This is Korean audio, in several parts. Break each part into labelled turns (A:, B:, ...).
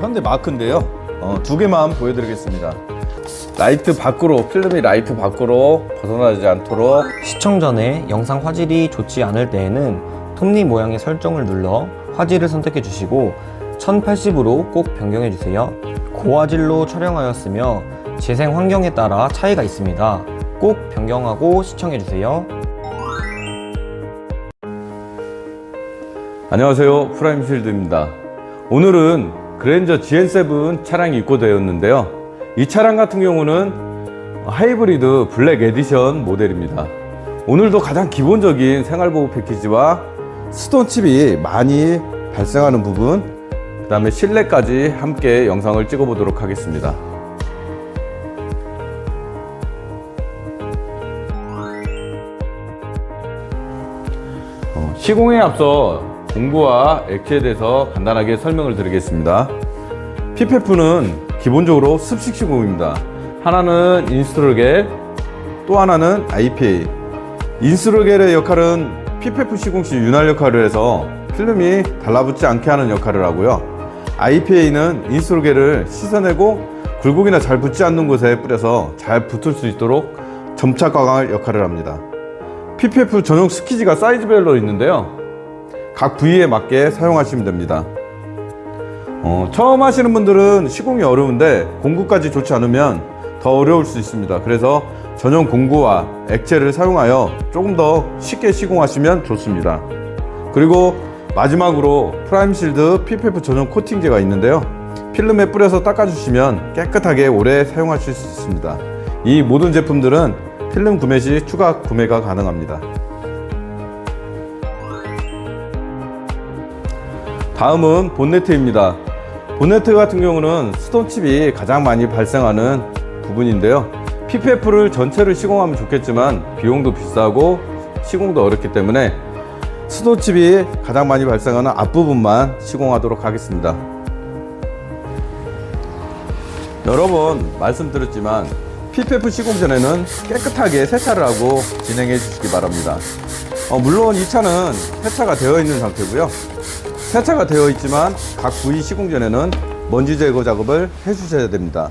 A: 현대 마크인데요. 두 개만 보여드리겠습니다. 라이트 밖으로, 필름이 라이트 밖으로 벗어나지 않도록.
B: 시청 전에 영상 화질이 좋지 않을 때에는 톱니 모양의 설정을 눌러 화질을 선택해 주시고 1080으로 꼭 변경해 주세요. 고화질로 촬영하였으며 재생 환경에 따라 차이가 있습니다. 꼭 변경하고 시청해 주세요.
A: 안녕하세요, 프라임실드입니다. 오늘은 그랜저 GN7 차량이 입고되었는데요. 이 차량 같은 경우는 하이브리드 블랙 에디션 모델입니다. 오늘도 가장 기본적인 생활보호 패키지와 스톤칩이 많이 발생하는 부분, 그 다음에 실내까지 함께 영상을 찍어 보도록 하겠습니다. 시공에 앞서 공구와 액체에 대해서 간단하게 설명을 드리겠습니다. PPF는 기본적으로 습식 시공입니다. 하나는 인스트로겔, 또 하나는 IPA. 인스트로겔의 역할은 PPF 시공 시 윤활 역할을 해서 필름이 달라붙지 않게 하는 역할을 하고요. IPA는 인스트로겔을 씻어내고 굴곡이나 잘 붙지 않는 곳에 뿌려서 잘 붙을 수 있도록 점착 강화할 역할을 합니다. PPF 전용 스키지가 사이즈별로 있는데요. 각 부위에 맞게 사용하시면 됩니다. 처음 하시는 분들은 시공이 어려운데 공구까지 좋지 않으면 더 어려울 수 있습니다. 그래서 전용 공구와 액체를 사용하여 조금 더 쉽게 시공하시면 좋습니다. 그리고 마지막으로 프라임실드 PPF 전용 코팅제가 있는데요. 필름에 뿌려서 닦아주시면 깨끗하게 오래 사용하실 수 있습니다. 이 모든 제품들은 필름 구매 시 추가 구매가 가능합니다. 다음은 본네트입니다. 본네트 같은 경우는 스톤칩이 가장 많이 발생하는 부분인데요. PPF를 전체를 시공하면 좋겠지만 비용도 비싸고 시공도 어렵기 때문에 스톤칩이 가장 많이 발생하는 앞부분만 시공하도록 하겠습니다. 여러 번 말씀드렸지만 PPF 시공 전에는 깨끗하게 세차를 하고 진행해 주시기 바랍니다. 물론 이 차는 세차가 되어 있는 상태고요. 세차가 되어 있지만 각 부위 시공 전에는 먼지 제거 작업을 해 주셔야 됩니다.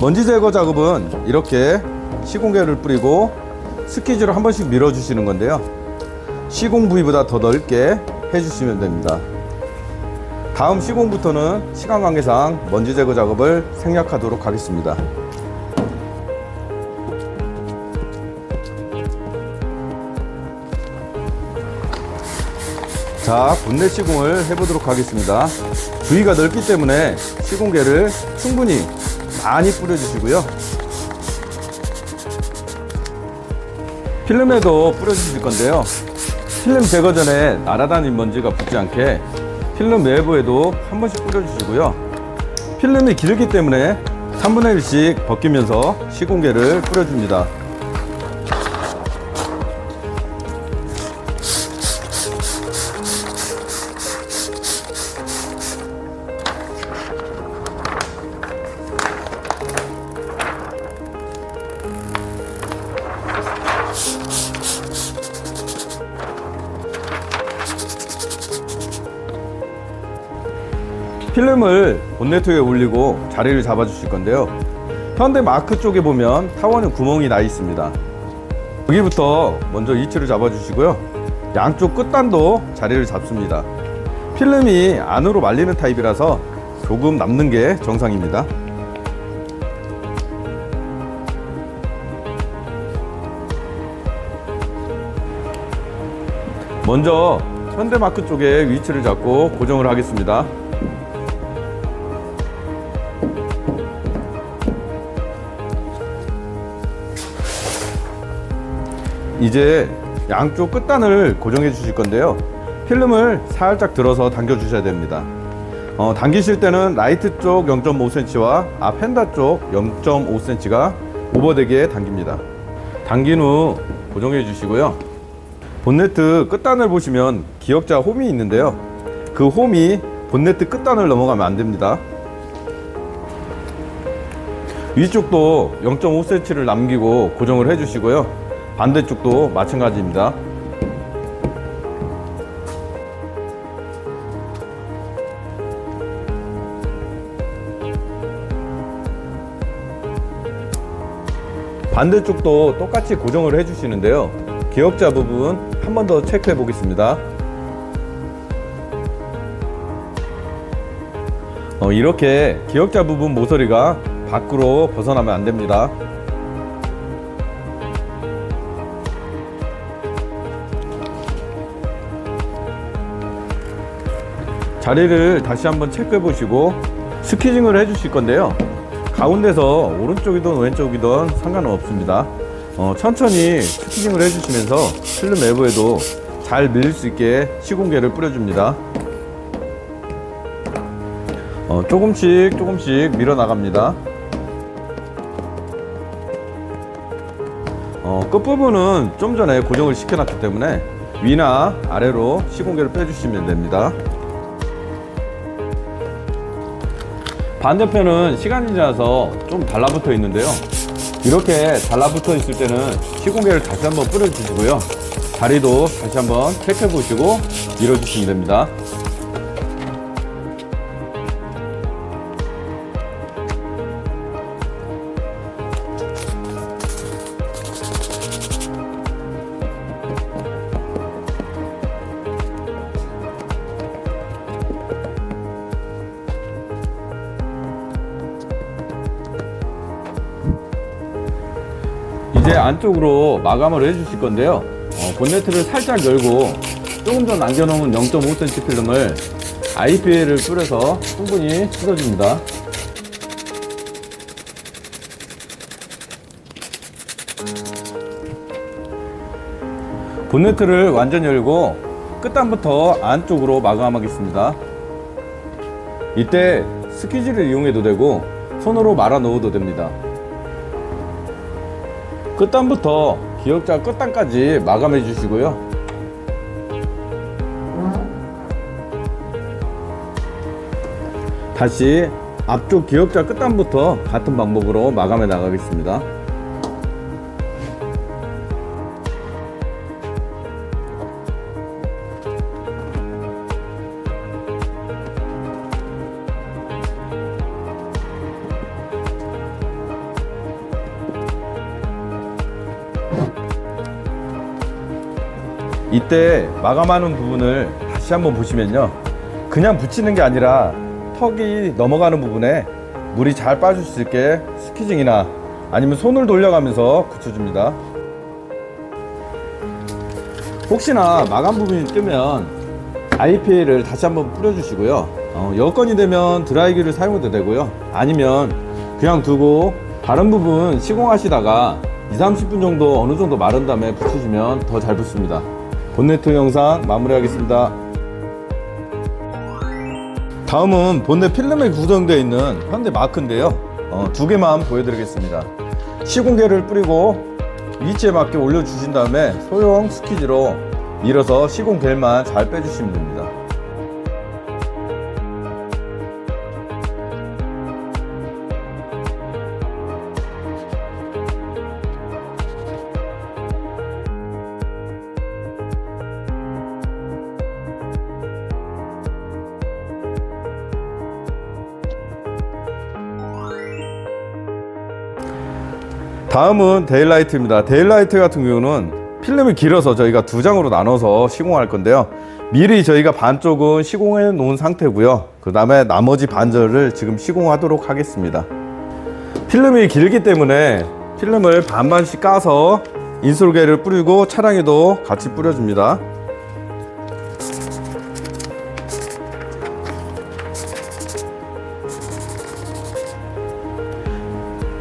A: 먼지 제거 작업은 이렇게 시공계를 뿌리고 스키즈로 한 번씩 밀어 주시는 건데요. 시공 부위보다 더 넓게 해 주시면 됩니다. 다음 시공부터는 시간 관계상 먼지 제거 작업을 생략하도록 하겠습니다. 자, 본넷 시공을 해보도록 하겠습니다. 부위가 넓기 때문에 시공계를 충분히 많이 뿌려주시고요. 필름에도 뿌려주실 건데요. 필름 제거 전에 날아다니는 먼지가 붙지 않게 필름 외부에도 한 번씩 뿌려주시고요. 필름이 길기 때문에 3분의 1씩 벗기면서 시공계를 뿌려줍니다. 필름을 본네트 위에 올리고 자리를 잡아 주실 건데요. 현대 마크 쪽에 보면 타원에 구멍이 나 있습니다. 여기부터 먼저 위치를 잡아 주시고요. 양쪽 끝단도 자리를 잡습니다. 필름이 안으로 말리는 타입이라서 조금 남는 게 정상입니다. 먼저 현대 마크 쪽에 위치를 잡고 고정을 하겠습니다. 이제 양쪽 끝단을 고정해 주실 건데요. 필름을 살짝 들어서 당겨 주셔야 됩니다. 당기실 때는 라이트 쪽 0.5cm와 앞 휀다 쪽 0.5cm가 오버되게 당깁니다. 당긴 후 고정해 주시고요. 본네트 끝단을 보시면 기역자 홈이 있는데요. 그 홈이 본네트 끝단을 넘어가면 안 됩니다. 위쪽도 0.5cm를 남기고 고정을 해 주시고요. 반대쪽도 마찬가지입니다. 반대쪽도 똑같이 고정을 해주시는데요. 기역자 부분 한 번 더 체크해 보겠습니다. 이렇게 기역자 부분 모서리가 밖으로 벗어나면 안 됩니다. 자리를 다시 한번 체크해 보시고 스키징을 해 주실 건데요. 가운데서 오른쪽이든 왼쪽이든 상관은 없습니다. 천천히 스키징을 해 주시면서 필름 외부에도 잘 밀릴 수 있게 시공계를 뿌려줍니다. 조금씩 밀어 나갑니다. 끝부분은 좀 전에 고정을 시켜놨기 때문에 위나 아래로 시공계를 빼주시면 됩니다. 반대편은 시간이 지나서 좀 달라붙어 있는데요. 이렇게 달라붙어 있을 때는 시공계를 다시 한번 뿌려주시고요. 자리도 다시 한번 체크해 보시고 밀어주시면 됩니다. 이제 안쪽으로 마감을 해 주실 건데요. 본네트를 살짝 열고 조금 더 남겨놓은 0.5cm 필름을 IPA를 뿌려서 충분히 씻어줍니다. 본네트를 완전히 열고 끝단부터 안쪽으로 마감하겠습니다. 이때 스퀴즈를 이용해도 되고 손으로 말아 넣어도 됩니다. 끝단부터 기역자 끝단까지 마감해 주시고요. 다시 앞쪽 기역자 끝단부터 같은 방법으로 마감해 나가겠습니다. 이때 마감하는 부분을 다시 한번 보시면요, 그냥 붙이는 게 아니라 턱이 넘어가는 부분에 물이 잘 빠질 수 있게 스퀴징이나 아니면 손을 돌려가면서 붙여줍니다. 혹시나 마감 부분이 뜨면 IPA를 다시 한번 뿌려주시고요. 여건이 되면 드라이기를 사용해도 되고요, 아니면 그냥 두고 다른 부분 시공하시다가 20-30분 정도 어느 정도 마른 다음에 붙이시면 더 잘 붙습니다. 본네트 영상 마무리하겠습니다. 다음은 본네 필름에 구성되어 있는 현대 마크인데요. 두 개만 보여드리겠습니다. 시공계를 뿌리고 위치에 맞게 올려주신 다음에 소형 스퀴즈로 밀어서 시공벨만 잘 빼주시면 됩니다. 다음은 데일라이트입니다. 데일라이트 같은 경우는 필름이 길어서 저희가 두 장으로 나눠서 시공할 건데요. 미리 저희가 반쪽은 시공해 놓은 상태고요. 그 다음에 나머지 반절을 지금 시공하도록 하겠습니다. 필름이 길기 때문에 필름을 반반씩 까서 인솔계를 뿌리고 차량에도 같이 뿌려줍니다.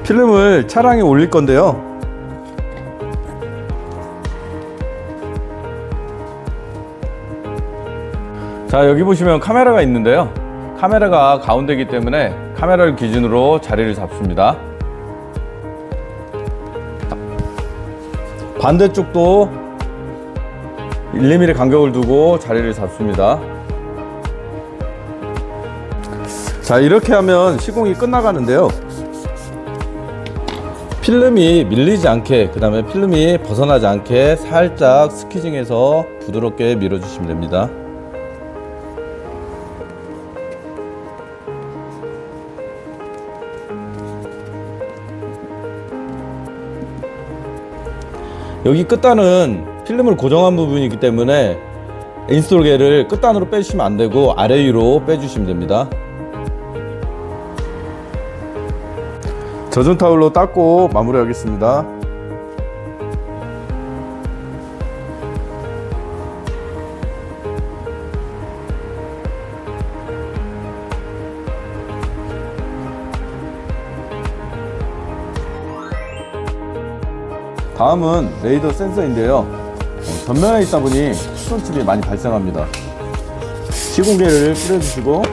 A: 필름을 차량에 올릴 건데요. 자, 여기 보시면 카메라가 있는데요. 카메라가 가운데이기 때문에 카메라를 기준으로 자리를 잡습니다. 반대쪽도 1mm 간격을 두고 자리를 잡습니다. 자, 이렇게 하면 시공이 끝나가는데요. 필름이 밀리지 않게, 그 다음에 필름이 벗어나지 않게 살짝 스퀴징해서 부드럽게 밀어주시면 됩니다. 여기 끝단은 필름을 고정한 부분이기 때문에 인스톨게를 끝단으로 빼주시면 안 되고 아래 위로 빼주시면 됩니다. 젖은 타올로 닦고 마무리하겠습니다. 다음은 레이더 센서인데요. 전면에 있다 보니 수선칠이 많이 발생합니다. 시공계를 뿌려주시고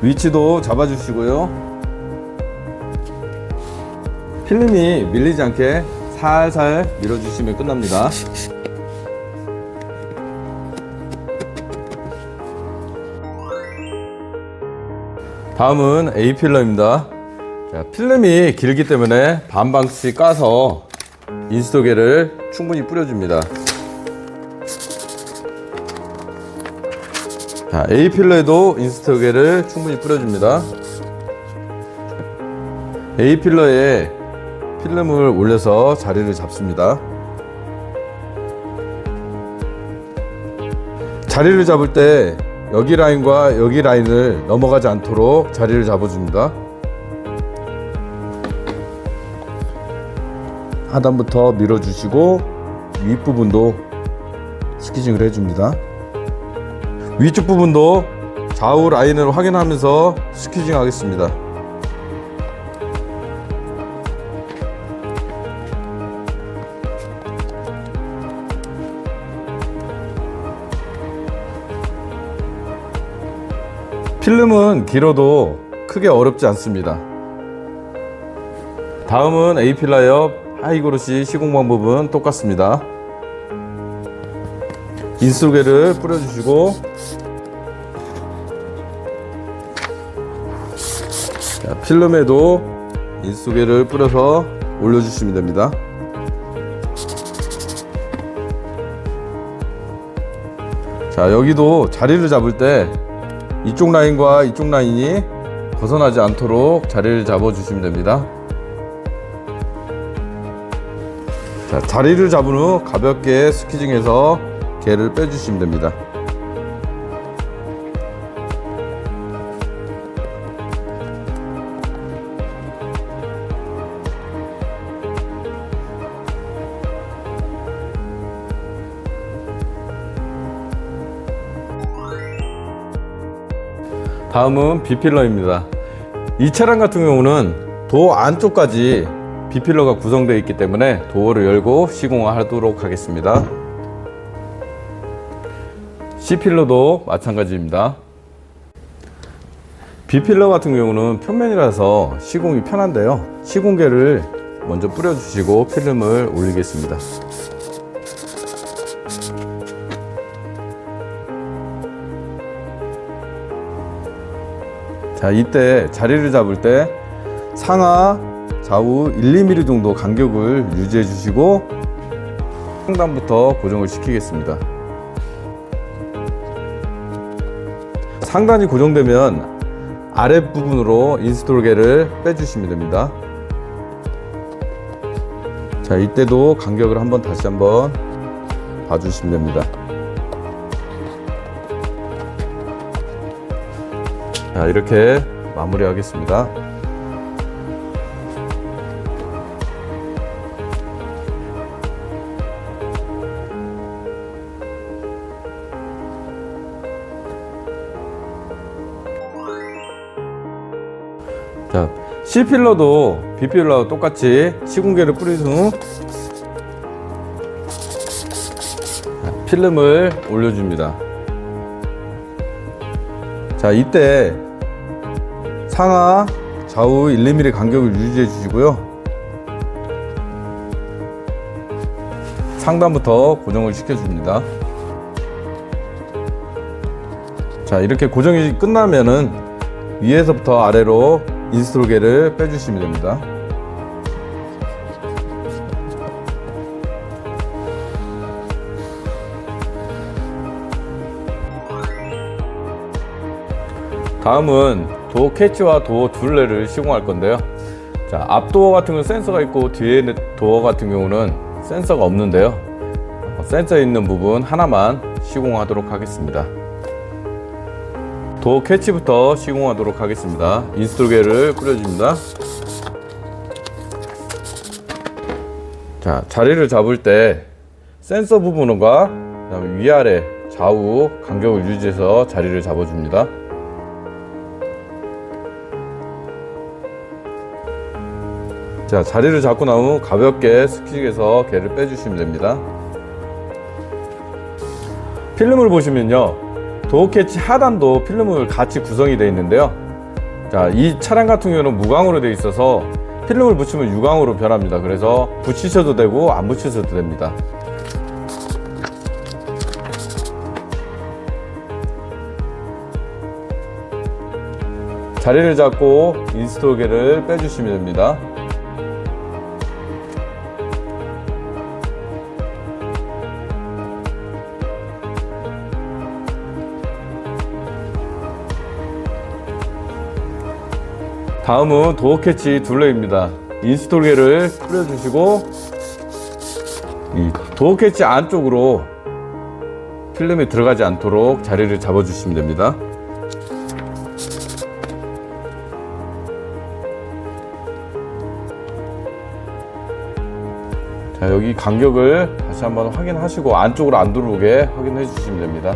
A: 위치도 잡아주시고요. 필름이 밀리지 않게 살살 밀어주시면 끝납니다. 다음은 A필러입니다. 자, 필름이 길기 때문에 반방씩 까서 인스톨게를 충분히 뿌려줍니다. 자, A필러에도 인스톨게를 충분히 뿌려줍니다. A필러에 필름을 올려서 자리를 잡습니다. 자리를 잡을 때 여기 라인과 여기 라인을 넘어가지 않도록 자리를 잡아줍니다. 하단부터 밀어주시고 윗부분도 스키징을 해줍니다. 위쪽 부분도 좌우 라인을 확인하면서 스키징 하겠습니다. 필름은 길어도 크게 어렵지 않습니다. 다음은 A필러 옆 하이그로시 시공 방법은 똑같습니다. 인스톨게를 뿌려주시고 자, 필름에도 인스톨게를 뿌려서 올려주시면 됩니다. 자, 여기도 자리를 잡을 때 이쪽 라인과 이쪽 라인이 벗어나지 않도록 자리를 잡아주시면 됩니다. 자, 자리를 잡은 후 가볍게 스키징해서 게를 빼주시면 됩니다. 다음은 B필러입니다. 이 차량 같은 경우는 도어 안쪽까지 B필러가 구성되어 있기 때문에 도어를 열고 시공하도록 하겠습니다. C필러도 마찬가지입니다. B필러 같은 경우는 평면이라서 시공이 편한데요. 시공계를 먼저 뿌려주시고 필름을 올리겠습니다. 자, 이때 자리를 잡을 때 상하 좌우 1~2mm 정도 간격을 유지해 주시고 상단부터 고정을 시키겠습니다. 상단이 고정되면 아랫부분으로 인스톨게를 빼주시면 됩니다. 자, 이때도 간격을 다시 한번 봐주시면 됩니다. 자, 이렇게 마무리하겠습니다. 자, C필러도 B필러와 똑같이 시공계를 뿌린 후 필름을 올려줍니다. 자, 이때 상하 좌우 1~2mm 간격을 유지해 주시고요. 상단부터 고정을 시켜줍니다. 자, 이렇게 고정이 끝나면은 위에서부터 아래로 인스톨게를 빼주시면 됩니다. 다음은 도어 캐치와 도어 둘레를 시공할 건데요. 자, 앞도어 같은 경우는 센서가 있고 뒤에 도어 같은 경우는 센서가 없는데요. 센서 있는 부분 하나만 시공하도록 하겠습니다. 도어 캐치부터 시공하도록 하겠습니다. 인스톨게를 뿌려줍니다. 자, 자리를 잡을 때 센서 부분과 그다음에 위아래 좌우 간격을 유지해서 자리를 잡아줍니다. 자, 자리를 잡고 나면 후 가볍게 스키직에서 개를 빼주시면 됩니다. 필름을 보시면요, 도어 캐치 하단도 필름을 같이 구성이 되어 있는데요. 자, 이 차량 같은 경우는 무광으로 되어 있어서 필름을 붙이면 유광으로 변합니다. 그래서 붙이셔도 되고 안 붙이셔도 됩니다. 자리를 잡고 인스톨게를 빼주시면 됩니다. 다음은 도어 캐치 둘레입니다. 인스톨게를 뿌려주시고 이 도어 캐치 안쪽으로 필름이 들어가지 않도록 자리를 잡아주시면 됩니다. 자, 여기 간격을 다시 한번 확인하시고 안쪽으로 안 들어오게 확인해 주시면 됩니다.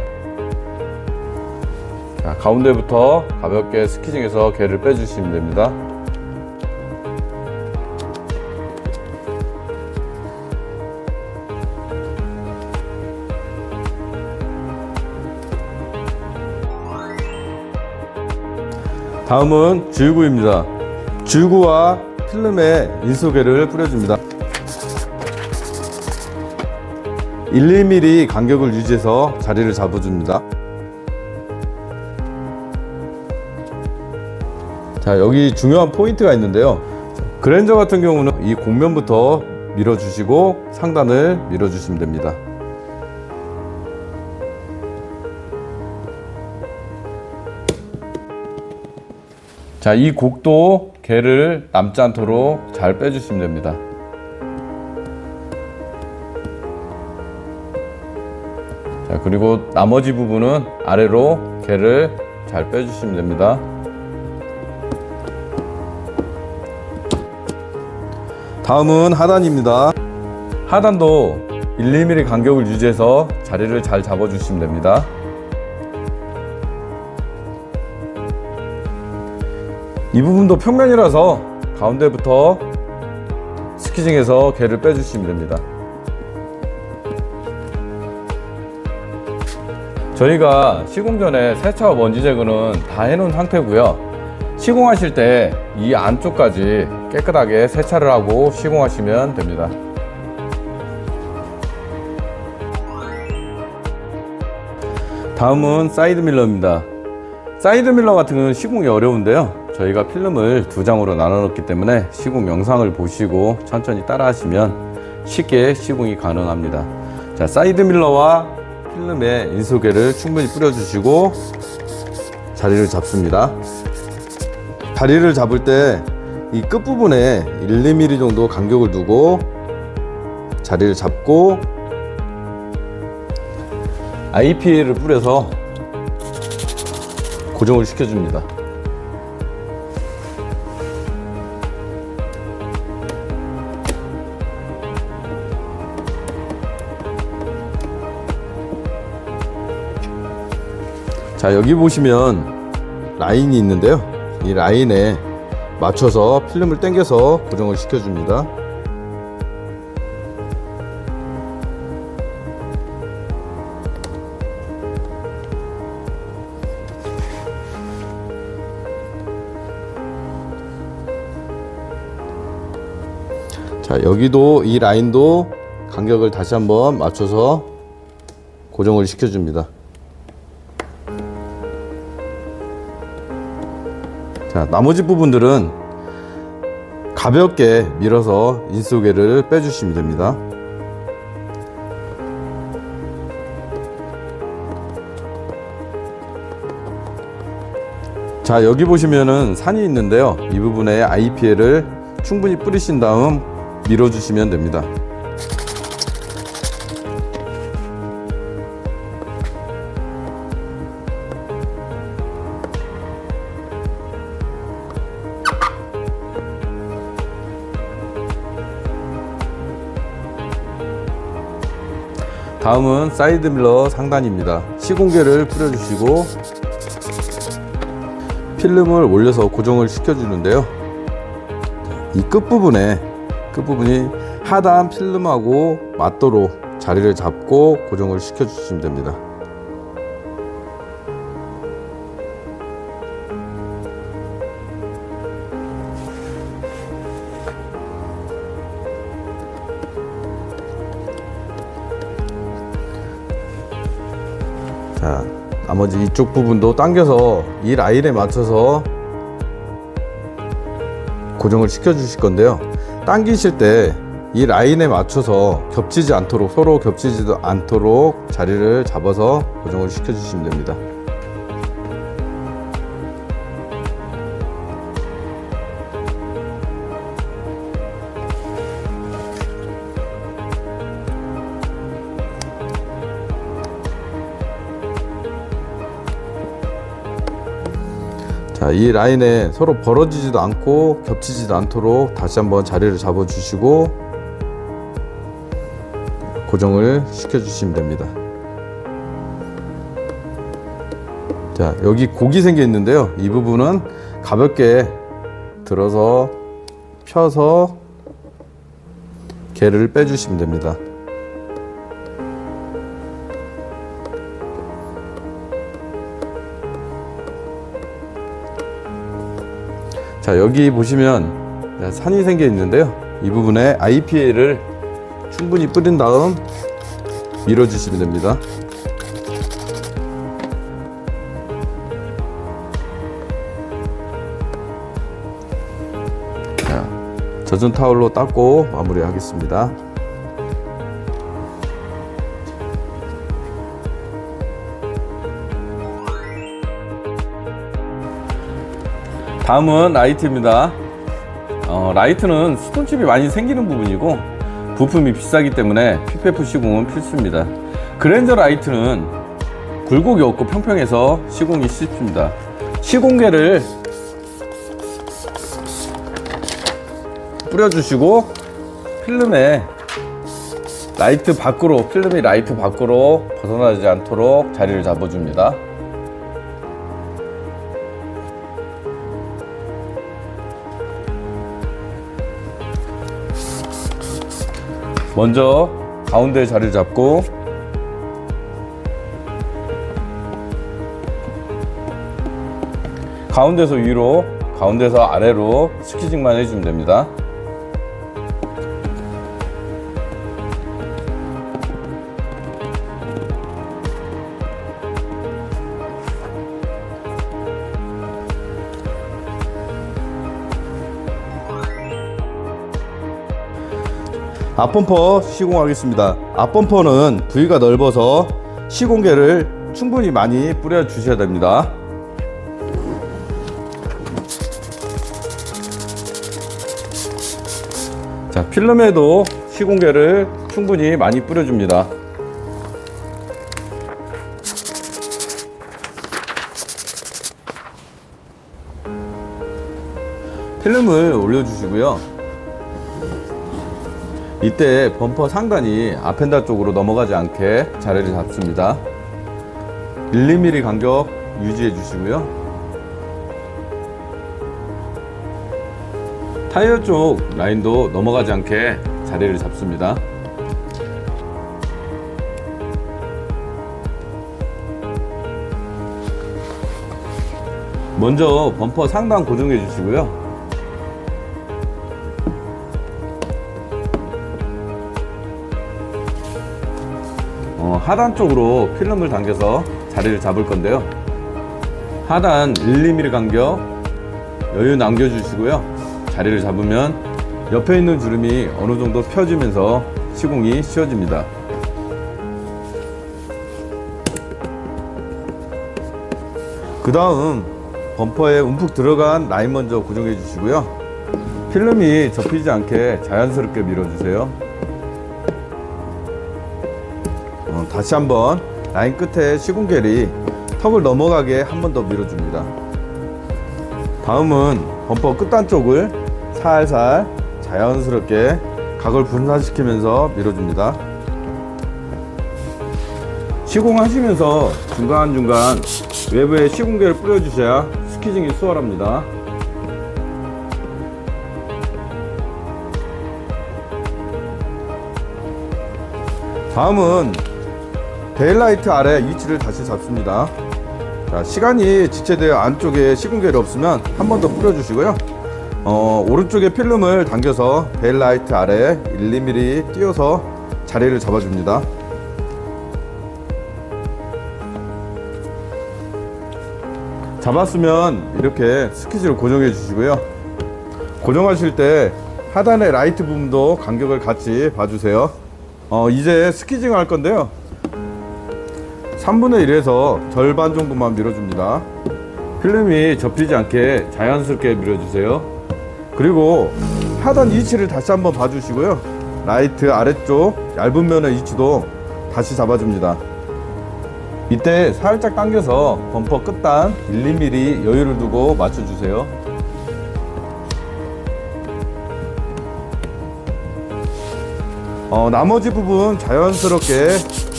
A: 자, 가운데부터 가볍게 스키징해서 개를 빼주시면 됩니다. 다음은 주유구입니다. 주유구와 필름에 인스톨게를 뿌려줍니다. 1mm 간격을 유지해서 자리를 잡아줍니다. 자, 여기 중요한 포인트가 있는데요. 그랜저 같은 경우는 이 곡면부터 밀어주시고 상단을 밀어주시면 됩니다. 자, 이 곡도 개를 남지 않도록 잘 빼주시면 됩니다. 자, 그리고 나머지 부분은 아래로 개를 잘 빼주시면 됩니다. 다음은 하단입니다. 하단도 1mm 간격을 유지해서 자리를 잘 잡아주시면 됩니다. 이 부분도 평면이라서 가운데부터 스키징해서 개를 빼주시면 됩니다. 저희가 시공 전에 세차와 먼지 제거는 다 해놓은 상태고요. 시공하실 때 이 안쪽까지 깨끗하게 세차를 하고 시공하시면 됩니다. 다음은 사이드 밀러입니다. 사이드 밀러 같은 경우는 시공이 어려운데요. 저희가 필름을 2장으로 나눠 놓기 때문에 시공 영상을 보시고 천천히 따라 하시면 쉽게 시공이 가능합니다. 자, 사이드 밀러와 필름에 인스톨게를 충분히 뿌려주시고 자리를 잡습니다. 자리를 잡을 때 이 끝부분에 1mm 정도 간격을 두고 자리를 잡고 IPA를 뿌려서 고정을 시켜줍니다. 자, 여기 보시면 라인이 있는데요. 이 라인에 맞춰서 필름을 당겨서 고정을 시켜줍니다. 자, 여기도 이 라인도 간격을 다시 한번 맞춰서 고정을 시켜줍니다. 자, 나머지 부분들은 가볍게 밀어서 인스톨게를 빼주시면 됩니다. 자, 여기 보시면은 산이 있는데요. 이 부분에 IPA를 충분히 뿌리신 다음 밀어주시면 됩니다. 다음은 사이드 밀러 상단입니다. 시공개를 뿌려주시고 필름을 올려서 고정을 시켜주는데요. 이 끝부분이 하단 필름하고 맞도록 자리를 잡고 고정을 시켜주시면 됩니다. 자, 나머지 이쪽 부분도 당겨서 이 라인에 맞춰서 고정을 시켜 주실 건데요. 당기실 때 이 라인에 맞춰서 겹치지 않도록, 서로 겹치지도 않도록 자리를 잡아서 고정을 시켜 주시면 됩니다. 자, 이 라인에 서로 벌어지지도 않고 겹치지도 않도록 다시 한번 자리를 잡아 주시고 고정을 시켜 주시면 됩니다. 자, 여기 곡이 생겨 있는데요. 이 부분은 가볍게 들어서 펴서 개를 빼 주시면 됩니다. 자, 여기 보시면 산이 생겨 있는데요. 이 부분에 IPA를 충분히 뿌린 다음 밀어주시면 됩니다. 자, 젖은 타올로 닦고 마무리하겠습니다. 다음은 라이트입니다. 라이트는 스톤칩이 많이 생기는 부분이고 부품이 비싸기 때문에 PPF 시공은 필수입니다. 그랜저 라이트는 굴곡이 없고 평평해서 시공이 쉽습니다. 시공개를 뿌려주시고 필름이 라이트 밖으로 벗어나지 않도록 자리를 잡아줍니다. 먼저 가운데 자리를 잡고 가운데서 위로, 가운데서 아래로 스키징만 해주면 됩니다. 앞범퍼 시공하겠습니다. 앞범퍼는 부위가 넓어서 시공개를 충분히 많이 뿌려 주셔야 됩니다. 자, 필름에도 시공개를 충분히 많이 뿌려 줍니다. 필름을 올려 주시고요. 이때 범퍼 상단이 앞엔다 쪽으로 넘어가지 않게 자리를 잡습니다. 1~2mm 간격 유지해 주시고요. 타이어 쪽 라인도 넘어가지 않게 자리를 잡습니다. 먼저 범퍼 상단 고정해 주시고요. 하단 쪽으로 필름을 당겨서 자리를 잡을 건데요. 하단 1~2mm 간격 여유 남겨주시고요. 자리를 잡으면 옆에 있는 주름이 어느 정도 펴지면서 시공이 쉬워집니다. 그 다음 범퍼에 움푹 들어간 라인 먼저 고정해 주시고요. 필름이 접히지 않게 자연스럽게 밀어주세요. 다시 한번 라인 끝에 시공겔이 턱을 넘어가게 한 번 더 밀어줍니다. 다음은 범퍼 끝단 쪽을 살살 자연스럽게 각을 분산시키면서 밀어줍니다. 시공하시면서 중간중간 외부에 시공겔을 뿌려주셔야 스퀴징이 수월합니다. 다음은 데일라이트 아래 위치를 다시 잡습니다. 자, 시간이 지체되어 안쪽에 시공겔이 없으면 한 번 더 뿌려주시고요. 오른쪽에 필름을 당겨서 데일라이트 아래 1~2mm 띄워서 자리를 잡아줍니다. 잡았으면 이렇게 스퀴즈를 고정해 주시고요. 고정하실 때 하단의 라이트 부분도 간격을 같이 봐주세요. 이제 스퀴징 할 건데요. 3분의 1에서 절반 정도만 밀어줍니다. 필름이 접히지 않게 자연스럽게 밀어주세요. 그리고 하단 위치를 다시 한번 봐주시고요. 라이트 아래쪽 얇은 면의 위치도 다시 잡아줍니다. 이때 살짝 당겨서 범퍼 끝단 1~2mm 여유를 두고 맞춰주세요. 나머지 부분 자연스럽게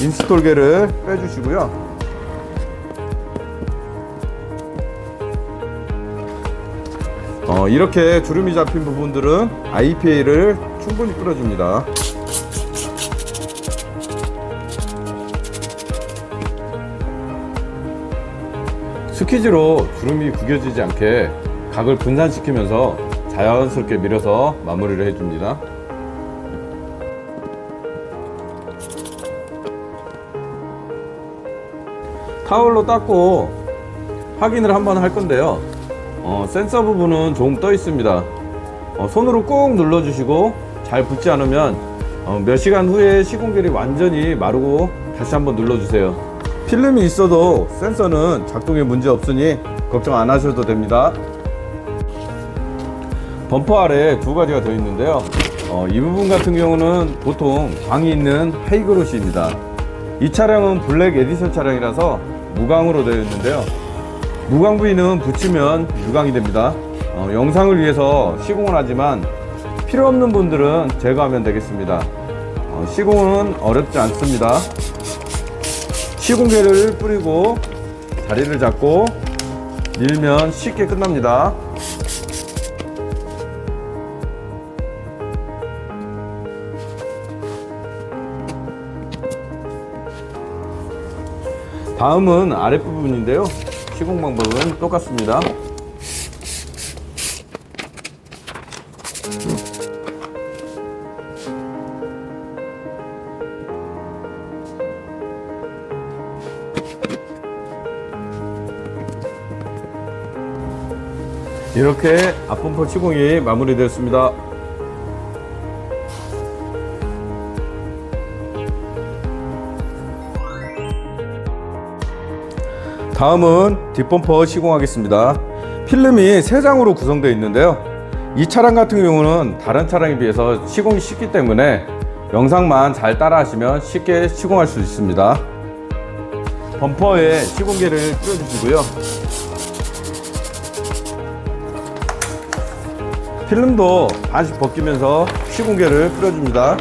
A: 인스톨겔을 빼주시고요. 이렇게 주름이 잡힌 부분들은 IPA를 충분히 뿌려줍니다. 스퀴즈로 주름이 구겨지지 않게 각을 분산시키면서 자연스럽게 밀어서 마무리를 해줍니다. 타올로 닦고 확인을 한번 할 건데요. 센서 부분은 조금 떠 있습니다. 손으로 꾹 눌러 주시고 잘 붙지 않으면 몇 시간 후에 시공겔이 완전히 마르고 다시 한번 눌러 주세요. 필름이 있어도 센서는 작동에 문제 없으니 걱정 안 하셔도 됩니다. 범퍼 아래 두 가지가 더 있는데요. 이 부분 같은 경우는 보통 광이 있는 하이그로시입니다. 이 차량은 블랙 에디션 차량이라서 무광으로 되어 있는데요. 무광 부위는 붙이면 유광이 됩니다. 영상을 위해서 시공을 하지만 필요 없는 분들은 제거하면 되겠습니다. 시공은 어렵지 않습니다. 시공겔을 뿌리고 자리를 잡고 밀면 쉽게 끝납니다. 다음은 아랫부분인데요. 시공 방법은 똑같습니다. 이렇게 앞범퍼 시공이 마무리되었습니다. 다음은 뒷범퍼 시공하겠습니다. 필름이 3장으로 구성되어 있는데요. 이 차량 같은 경우는 다른 차량에 비해서 시공이 쉽기 때문에 영상만 잘 따라 하시면 쉽게 시공할 수 있습니다. 범퍼에 시공겔을 뿌려주시고요. 필름도 반씩 벗기면서 시공겔을 뿌려줍니다.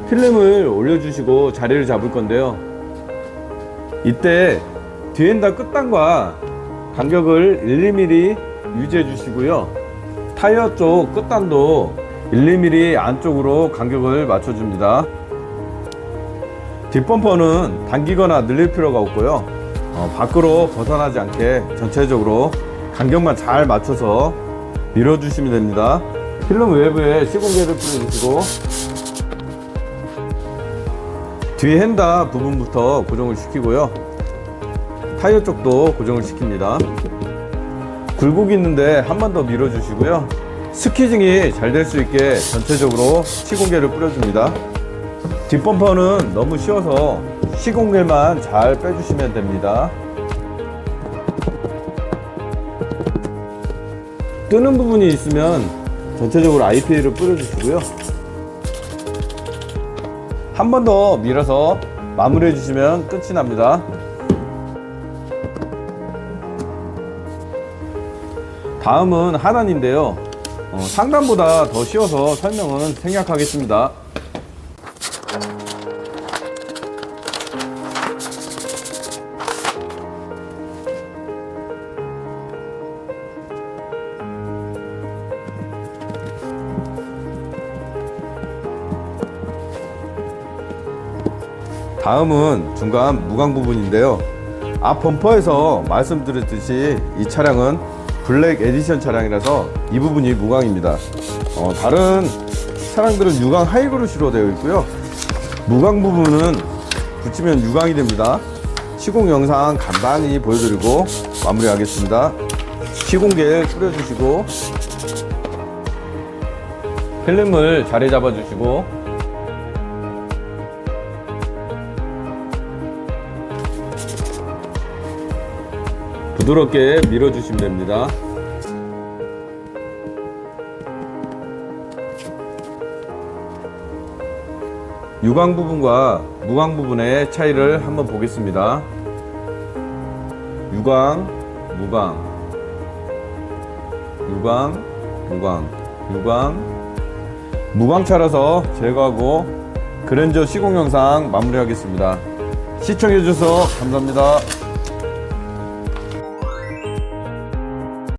A: 필름을 올려주시고 자리를 잡을 건데요. 이때 뒤엔다 끝단과 간격을 1~2mm 유지해 주시고요. 타이어 쪽 끝단도 1~2mm 안쪽으로 간격을 맞춰줍니다. 뒷범퍼는 당기거나 늘릴 필요가 없고요. 밖으로 벗어나지 않게 전체적으로 간격만 잘 맞춰서 밀어주시면 됩니다. 필름 외부에 시공겔을 뿌려주시고 뒤 핸다 부분부터 고정을 시키고요. 타이어 쪽도 고정을 시킵니다. 굴곡이 있는데 한 번 더 밀어주시고요. 스퀴징이 잘 될 수 있게 전체적으로 시공겔을 뿌려줍니다. 뒷범퍼는 너무 쉬워서 시공겔만 잘 빼주시면 됩니다. 뜨는 부분이 있으면 전체적으로 IPA를 뿌려주시고요. 한 번 더 밀어서 마무리해 주시면 끝이 납니다. 다음은 하단인데요. 상단보다 더 쉬워서 설명은 생략하겠습니다. 다음은 중간 무광 부분인데요. 앞 범퍼에서 말씀드렸듯이 이 차량은 블랙 에디션 차량이라서 이 부분이 무광입니다. 다른 차량들은 유광 하이그로시로 되어 있고요. 무광 부분은 붙이면 유광이 됩니다. 시공 영상 간단히 보여드리고 마무리하겠습니다. 시공겔 뿌려주시고 필름을 자리 잡아주시고 부드럽게 밀어주시면 됩니다. 유광 부분과 무광 부분의 차이를 한번 보겠습니다. 유광, 무광, 유광, 무광, 유광, 무광차라서 제거하고 그랜저 시공 영상 마무리하겠습니다. 시청해주셔서 감사합니다.